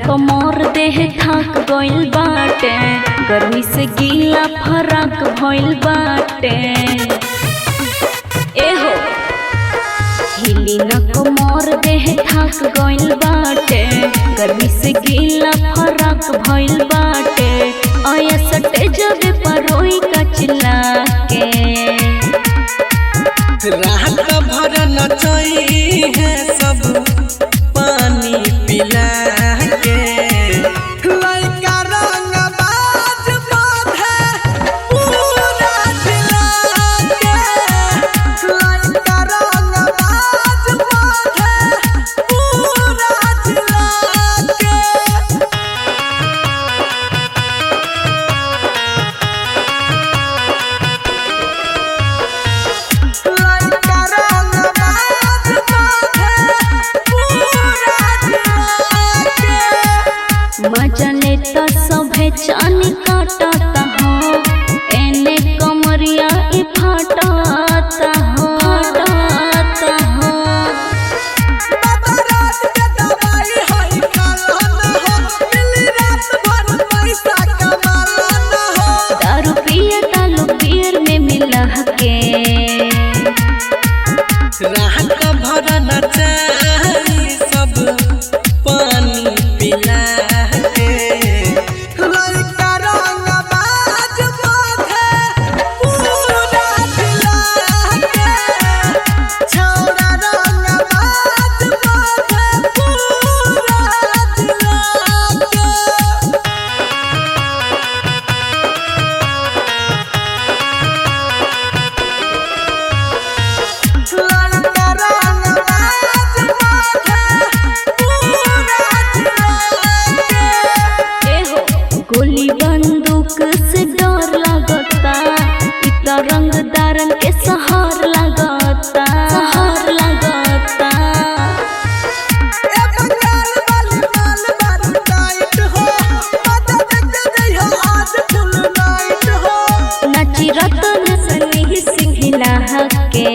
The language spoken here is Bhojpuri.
कमर देह थक गइल बाटे, गर्मी से गीला फराक भइल बाटे। एहो हिली न कमर देह थक गइल बाटे, गर्मी से गीला फराक भइल बाटे। आया सटे जबे पर रोई का चिल्ला के रात भर नचई है सब पानी पिला के। लइका रंग बाज बाधे पूरा जिला के। लइका रंग बाज बाधे पूरा जिला के। मजा लेता सभे चानी काटता हो, एने कमरिया ई फाटता हो, फाटता हो। दारू पिए तालू पियर में मिला के रात भर नचाई सब पानी पिला के। लइका रंग बाज बाधे पूरा जिला के। छौरा रंग बाज बाधे पूरा जिला के। गोली बंदूक से डर लगता, इतना रंगदारन के सहार लगता, सहार लगता। नची रतन सनी सिंह के